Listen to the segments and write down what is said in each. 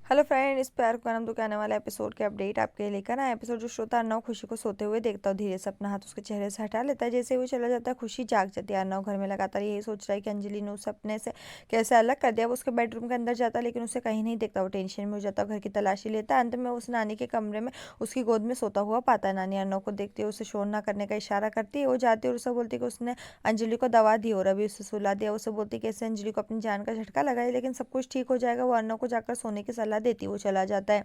Hello friend, इस प्यार का नाम तो क्या आने वाला एपिसोड के अपडेट आपके लिए लेकर आए। एपिसोड जो श्रोता अर्नव खुशी को सोते हुए देखता है, धीरे से अपना हाथ उसके चेहरे से हटा लेता है। जैसे ही वो चला जाता है, खुशी जाग जाती है। अर्नव घर में लगातार यही सोच रहा है कि अंजलि ने उसे अपने से कैसे अलग कर दिया। वो उसके बेडरूम के अंदर जाता है, लेकिन उसे कहीं नहीं देखता। वो टेंशन में हो जाता है, घर की तलाशी लेता है। अंत में उस नानी के कमरे में उसकी गोद में सोता हुआ पाता है। नानी अर्नव को देखती है, उसे शोर ना करने का इशारा करती है। वो जाती है और उसे बोलती है कि उसने अंजलि को दवा दी और अभी उसे सुला दिया। उसे बोलती है कैसे अंजलि को अपनी जान का झटका लगा है, लेकिन सब कुछ ठीक हो जाएगा। वो अर्नव को जाकर सोने की सलाह देती है। वो चला जाता है।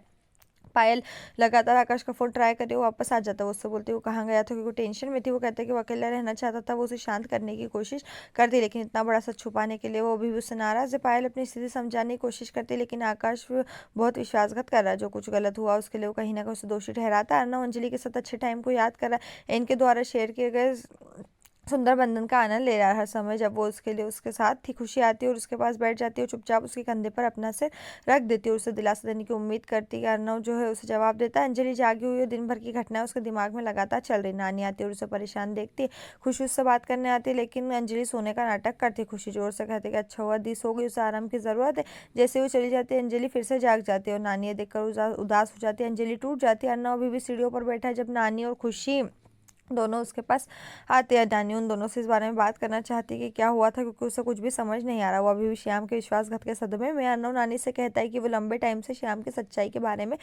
पायल लगातार आकाश का फोन ट्राई करे, वो वापस आ जाता है। वो उससे बोलती है वो कहाँ गया था, क्योंकि वो टेंशन में थी। वो कहता है कि वो अकेला रहना चाहता था। वो उसे शांत करने की कोशिश करती, लेकिन इतना बड़ा सच छुपाने के लिए वो अभी भी उससे नाराज है। पायल अपनी स्थिति समझाने की कोशिश करती है, लेकिन आकाश बहुत विश्वासघात कर रहा है। जो कुछ गलत हुआ उसके लिए वो कहीं ना कहीं उसे दोषी ठहराता है। अर्नव अंजलि के साथ अच्छे टाइम को याद कर रहा है। इनके द्वारा शेयर किए गए सुंदर बंधन का आनंद ले रहा है। हर समय जब वो उसके लिए उसके साथ थी, खुशी आती है और उसके पास बैठ जाती है। चुपचाप उसके कंधे पर अपना सिर रख देती है और उसे दिलासा देने की उम्मीद करती है। अर्नव जो है उसे जवाब देता है। अंजलि जागी हुई है, दिन भर की घटनाएं उसके दिमाग में लगातार चल रही। नानी आती है और उसे परेशान देखती है। खुशी उससे बात करने आती है, लेकिन अंजलि सोने का नाटक करती है। खुशी जोर से कहती है कि अच्छा हुआ दी सो गई, उसे आराम की जरूरत है। जैसे वो चली जाती है, अंजलि फिर से जाग जाती है और नानी ये देखकर उदास हो जाती है। अंजलि टूट जाती है। अर्नव अभी भी सीढ़ियों पर बैठा है। जब नानी और खुशी दोनों उसके पास आते हैं, नानी उन दोनों से इस बारे में बात करना चाहती है कि क्या हुआ था, क्योंकि उसे कुछ भी समझ नहीं आ रहा। वो अभी भी श्याम के विश्वासघात के सदमे में। अर्नव नानी से कहता है कि वो लंबे टाइम से श्याम की सच्चाई के बारे में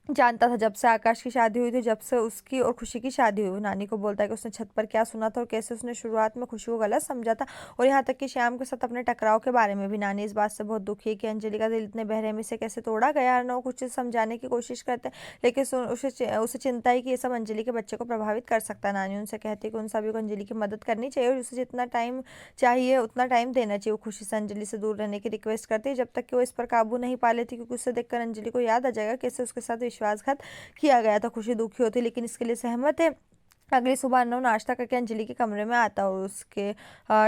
जानता था। जब से आकाश की शादी हुई थी, जब से उसकी और खुशी की शादी हुई। वो नानी को बोलता है कि उसने छत पर क्या सुना था और कैसे उसने शुरुआत में खुशी को गलत समझा था, और यहाँ तक कि श्याम के साथ अपने टकराव के बारे में भी। नानी इस बात से बहुत दुखी है कि अंजलि का दिल इतने बहरहमी से कैसे तोड़ा गया। अर्नव कुछ समझाने की कोशिश करते हैं, लेकिन उसे चिंता है कि ये सब अंजलि के बच्चे को प्रभावित कर सकता है। नानी उनसे कहती है कि उन सभी को अंजलि की मदद करनी चाहिए और उसे जितना टाइम चाहिए उतना टाइम देना चाहिए। वो खुशी से अंजलि से दूर रहने की रिक्वेस्ट करती है, जब तक कि वो इस पर काबू नहीं पा लेती, क्योंकि उसे देखकर अंजलि को याद आ जाएगा कैसे उसके साथ विश्वासघात किया गया था। खुशी दुखी होती, लेकिन इसके लिए सहमत है। अगली सुबह अर्नव नाश्ता करके अंजलि के कमरे में आता है और उसके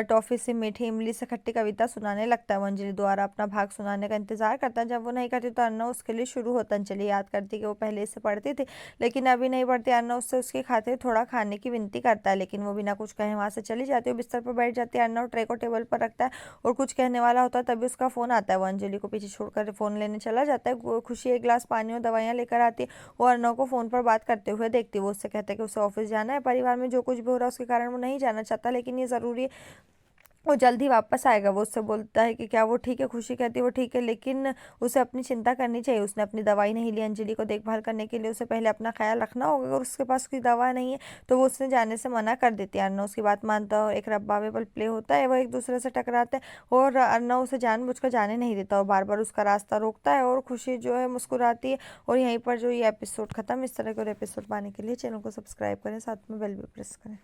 टॉफी से मीठी इमली से खट्टी कविता सुनाने लगता है। वो अंजलि द्वारा अपना भाग सुनाने का इंतजार करता है। जब वो नहीं करती तो अर्नव उसके लिए शुरू होता है। अंजलि याद करती है कि वो पहले इससे पढ़ती थी, लेकिन अभी नहीं पढ़ती। अर्नव उससे उसके खातिर थोड़ा खाने की विनती करता है, लेकिन वो बिना कुछ कहे वहां से चली जाती है। बिस्तर पर बैठ जाती है। अर्नव ट्रे को टेबल पर रखता है और कुछ कहने वाला होता है, तभी उसका फोन आता है। वो अंजलि को पीछे छोड़कर फोन लेने चला जाता है। खुशी एक गिलास पानी और दवाइयाँ लेकर आती है। वो अर्नव को फोन पर बात करते हुए देखती है। वो उससे कहता है कि उसे ऑफिस जाना है। परिवार में जो कुछ भी हो रहा है उसके कारण वो नहीं जाना चाहता, लेकिन ये जरूरी है, वो जल्द ही वापस आएगा। वो उससे बोलता है कि क्या वो ठीक है। खुशी कहती है वो ठीक है, लेकिन उसे अपनी चिंता करनी चाहिए। उसने अपनी दवाई नहीं ली। अंजलि को देखभाल करने के लिए उसे पहले अपना ख्याल रखना होगा। अगर उसके पास कोई दवा नहीं है तो वो उसने जाने से मना कर देती है। अर्नव उसकी बात मानता है और एक रब्बावेबल प्ले होता है। वो एक दूसरे से टकराते हैं और अर्नव उसे जानबूझकर जाने नहीं देता और बार बार उसका रास्ता रोकता है, और खुशी जो है मुस्कुराती है। और यहीं पर जो ये एपिसोड खत्म। इस तरह के और एपिसोड पाने के लिए चैनल को सब्सक्राइब करें, साथ में बेल भी प्रेस करें।